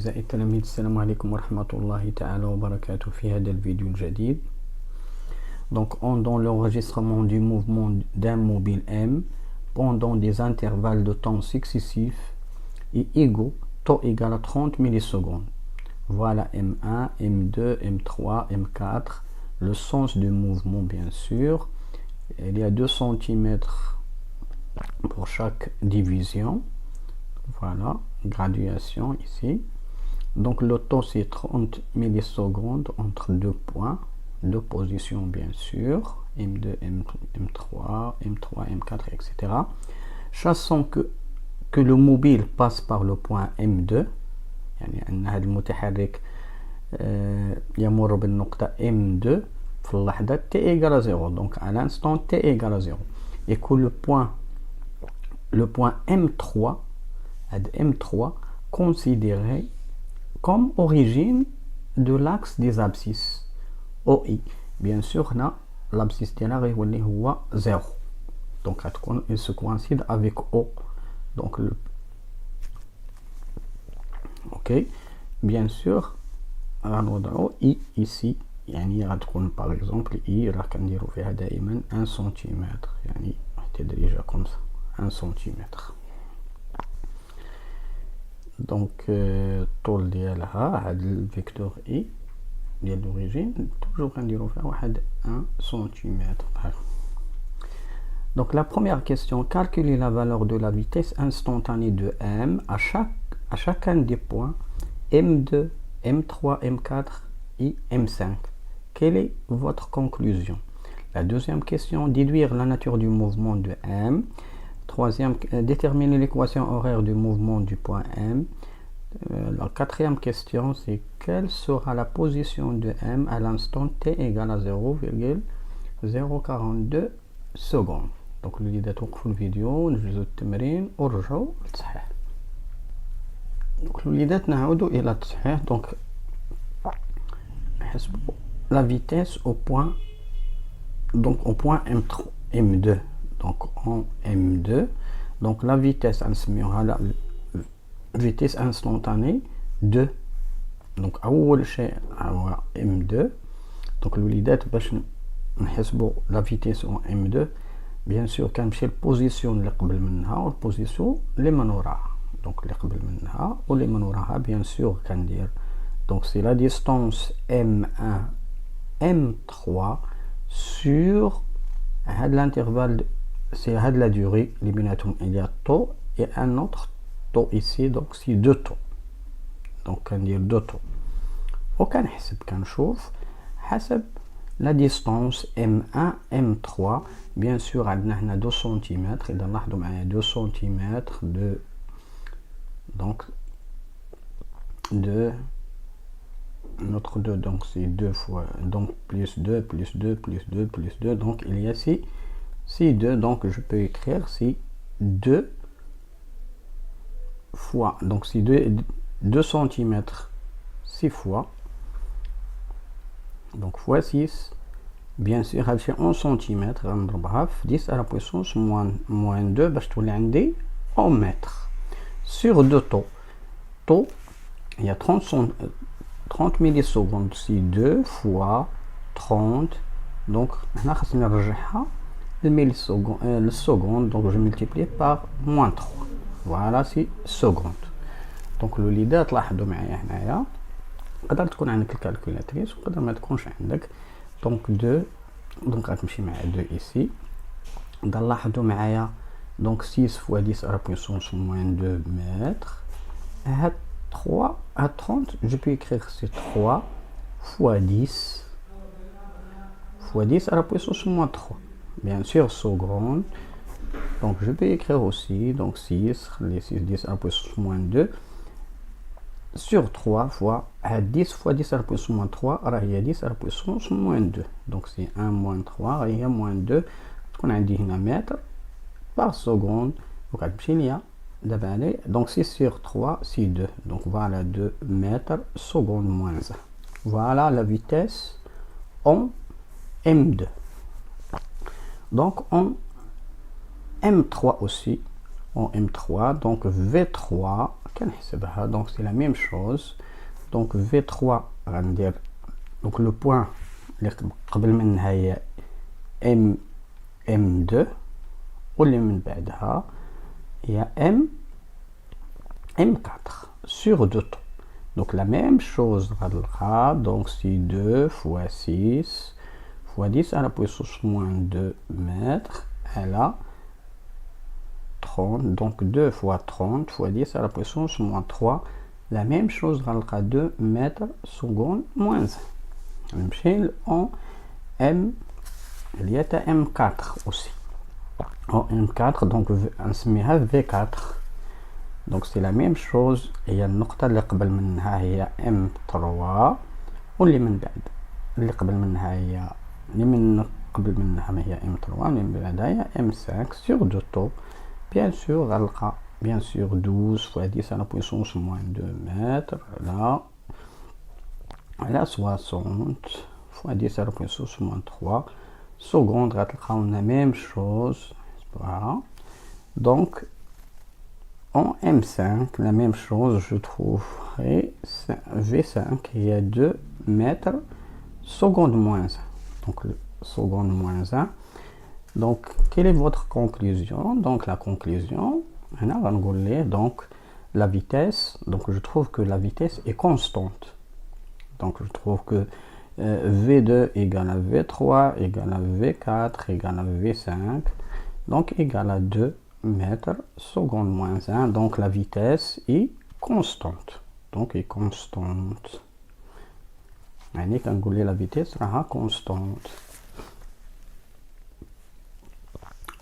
أعزائي التلاميذ، السلام عليكم ورحمة الله تعالى وبركاته. في هذا الفيديو الجديد dans l'enregistrement du mouvement d'un mobile M pendant des intervalles de temps successifs et égaux, temps égal à 30 millisecondes. Voilà M1, M2, M3, M4, le sens du mouvement bien sûr. Il y a 2 cm pour chaque division. Voilà, graduation ici. Donc le temps c'est 30 millisecondes entre deux points, deux positions bien sûr, M2, M3, M3, M4, etc. Sachant que le mobile passe par le point M2, يعني أن هذا المتحرك يمر بالنقطة M2 في اللحظة t égale à 0, donc à l'instant t égale à 0, et que le point M3 considéré comme origine de l'axe des abscisses OI. Bien sûr, l'abscisse de la هو 0, donc il se coïncide avec O. Donc ok, bien sûr غنوضعو I ici، يعني غتكون par exemple I راه كنديرو فيها دائما 1 سنتيمتر، يعني تدريجة comme ça 1 سنتيمتر. دونك الطول ديالها هاد الفيكتور اي ديال لوريجين توجور غنديرو فيها واحد 1 سنتيمتر بحال. Donc la première question: calculer la valeur de la vitesse instantanée de M à chacun des points M2, M3, M4 et M5. Quelle est votre conclusion? La deuxième question: déduire la nature du mouvement de M. Troisième, déterminer l'équation horaire du mouvement du point M. La quatrième question, c'est quelle sera la position de M à l'instant t égale à 0,042 secondes. Donc اللي توقفوا الفيديو نجوزوا التمرين ورجعوا للتصحيح. دونك الوليدات نعاودوا الى التصحيح. دونك نحسبوا la vitesse au point M2. Donc en M2, donc la vitesse la vitesse instantanée 2. donc أول شيء هو M2. donc الوليدات باش نحسبوا la vitesse en M2 bien sûr كنمشي البوزيسيون اللي قبل منها والبوزيسيون اللي من وراها. donc اللي قبل منها واللي من وراها bien sûr كندير donc c'est la distance M1 M3 sur l'intervalle, c'est la durée اللي بيناتهم il y a taux et un autre taux ici, donc c'est 2 taux. donc كندير 2 taux وكنحسب كنشوف حسب la distance M1 M3. bien sûr عندنا هنا 2 سنتيمتر، إذا لاحظوا معايا 2 سنتيمتر de donc de notre 2, donc c'est 2 fois, donc plus 2 plus 2 plus 2 plus 2, donc il y a ici 2, donc je peux écrire c'est 2 fois, donc c'est 2 cm 6 fois, donc fois 6 bien sûr هادشي 11 cm غنضربها في 10 à la puissance moins 2 باش تولي عندي en mètres sur 2 taux il y a 30 millisecondes, c'est 2 fois 30, donc هنا خاصني نرجعها للسكوند, donc je multiplie par moins 3, voilà c'est seconde. donc الوليدات لاحظوا معايا هنايا تقدر تكون عندك الكالكولاتريس وتقدر ما تكونش عندك. donc 2 donc غتمشي مع 2 ici. لاحظوا معايا donc 6 fois 10 à la puissance moins 2 mètres. 3 à 30, je peux écrire c'est 3 fois 10 à la puissance moins 3, bien sûr seconde. donc je peux écrire aussi donc 6 les 6 10 à la puissance moins 2 sur 3 fois 10 fois 10 à la puissance moins 3 راهي 10 à la puissance moins 2, donc c'est 1 moins 3 راهي moins 2 تكون عندي هنا متر par seconde وكتمشي ليا دابا علي. donc 6 sur 3 c'est 2, donc voilà 2 mètres seconde moins 1. voilà la vitesse en M2. donc en M3 aussi, en M3 donc V3 donc c'est la même chose. Donc V3 غندير donc le point اللي قبل منها هي M2 واللي من بعدها هي M4 sur 2 temps. Donc la même chose غنلقى donc si 2 fois 6 fois 10 à la puissance moins 2 mètres, elle a 30, donc 2 fois 30 fois 10 à la puissance moins 3, la même chose غنلقى 2 mètres seconde moins 1. نمشي en M اللي هي M4 aussi. En M4 donc نسميها V4. Donc c'est la même chose. هي النقطة اللي قبل منها هي M3 واللي من بعد اللي قبل منها هي اللي من قبل منها ما هي M3 واللي من بعدها هي M5 sur 2 taux. Bien sûr غنلقى bien sûr 12 fois 10 à la puissance moins 2 mètres là على 60 fois 10 à la puissance moins 3 secondes غتلقاو la même chose. Voilà. Donc en M5 la même chose, je trouverai V5 il y a 2 mètres seconde moins 1. Donc seconde moins 1. Donc quelle est votre conclusion? Donc la conclusion, donc la vitesse, donc je trouve que la vitesse est constante. Donc je trouve que V2 égale à V3 égale à V4 égale à V5, donc égale à 2 mètres seconde moins 1. Donc la vitesse est constante. Donc est constante. Quand la vitesse sera constante.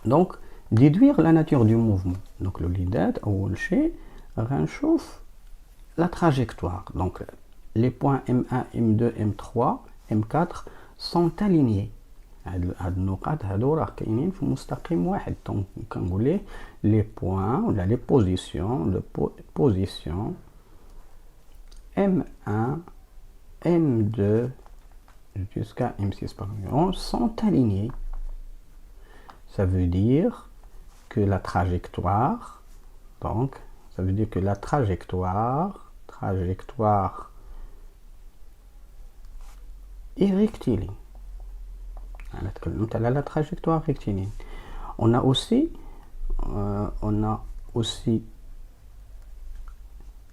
Donc déduire la nature du mouvement. Donc le leader ou le chez la trajectoire. Donc les points M1, M2, M3, M4 sont alignés. هاد النقاط هادو راه كاينين في مستقيم واحد. دونك كنقول ليه لي بوين ولا لي بوزيسيون M1 M2 jusqu'à M6 par exemple sont alignés. Ça veut dire que la trajectoire, donc ça veut dire que la trajectoire est rectiligne. La trajectoire rectiligne. On a aussi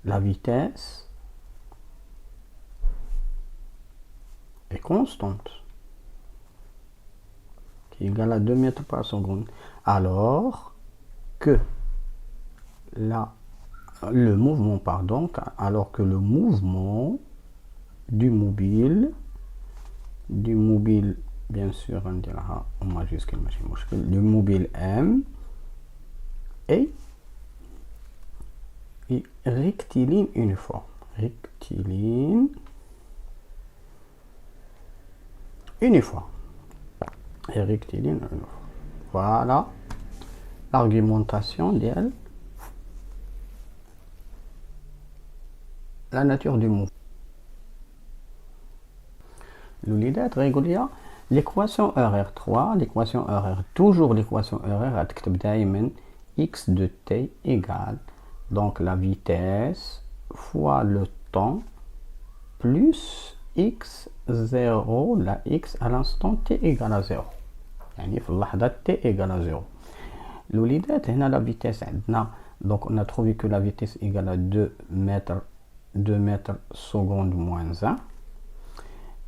la vitesse est constante qui est égale à 2 mètres par seconde, alors que le mouvement du mobile bien sûr on dira en majuscule le mobile M est rectiligne uniforme. Et rectiligne uniforme. Voilà l'argumentation d'elle. La nature du mouvement. الوليدات غيقول لي l'équation RR3 toujours l'équation RR غتكتب دائما x de t égale donc la vitesse fois le temps plus x0 la x à l'instant t égale à 0 يعني في اللحظة t égale à 0. الوليدات هنا la vitesse عندنا donc on a trouvé que la vitesse égale à 2 mètres seconde moins 1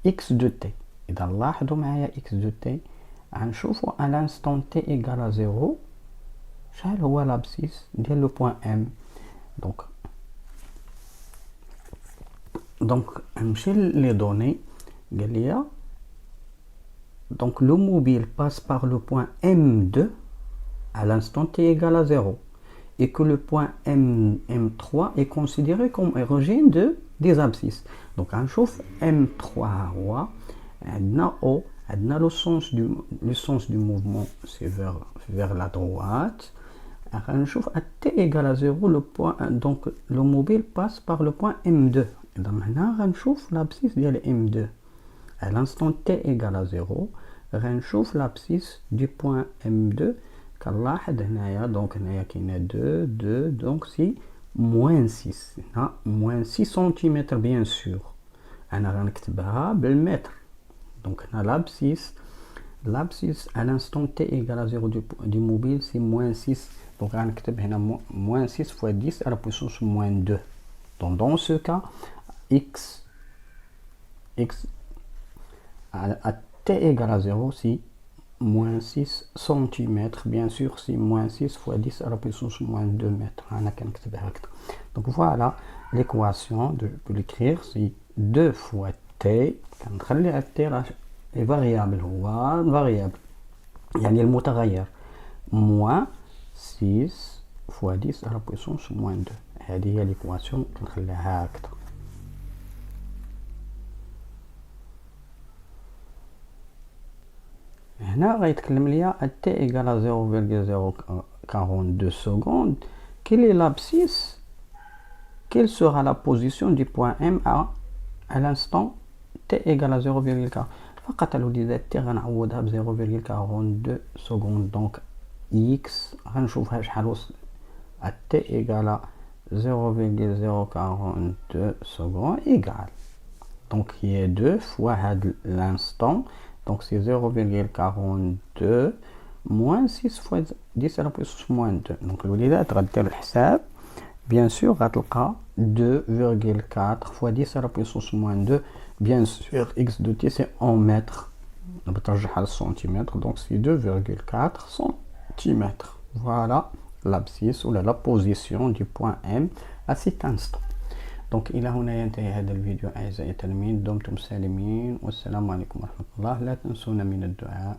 x de t. إذا لاحظوا معايا x de t غنشوفوا à l'instant t égale à 0 شحال هو l'abscisse ديال le point M. donc نمشي les données قال لي donc le mobile passe par le point M2 à l'instant t égale à 0 et que le point M3 est considéré comme origine des abscisses. Donc on chauffe M3 هو عندنا O عندنا le sens du mouvement c'est vers la droite. On chauffe à t égale à 0 le point donc le mobile passe par le point M2. Donc هنا غنشوف l'abscisse ديال M2 à l'instant t égale à 0 غنشوف l'abscisse du point M2 كنلاحظ هنايا donc هنايا كاينه 2 donc si moins 6. Moins 6 cm bien sûr. أنا غنكتبها بالمتر. Donc l'abscisse à l'instant t égale à 0 du mobile, c'est moins 6. Donc غنكتب هنا moins 6 fois 10 à la puissance moins 2. Donc dans ce cas, x à t égale à 0, c'est moins 6 cm. Bien sûr, c'est moins 6 fois 10 à la puissance moins 2 mètres. Donc voilà l'équation, je peux l'écrire, c'est 2 fois t, t est variable, variable, يعني المتغير, moins 6 fois 10 à la puissance moins 2. هذه هي l'équation كنخليها هكذا. هنا غيتكلم ليا t égale à 0,042 secondes. Quelle est l'abscisse? Quelle sera la position du point M à l'instant t égale à 0,4? فقط الوليدات t غنعوضها ب 0,42 secondes. Donc x غنشوفها شحال وصل à t égale à 0,042 secondes égale. Donc il y a 2 fois l'instant. Donc c'est 0,42 moins 6 fois 10 à la puissance moins 2. Donc الوليدات غدير الحساب. Bien sûr غتلقى 2,4 fois 10 à la puissance moins 2. Bien sûr x de t c'est en mètres. بترجعها للسنتيمتر. Donc c'est 2,4 cm. Voilà l'abscisse ou la position du point M à cet instant. Donc إلى هنا ينتهي هذا الفيديو أعزائي التلاميذ. دمتم سالمين والسلام عليكم ورحمة الله. لا تنسونا من الدعاء.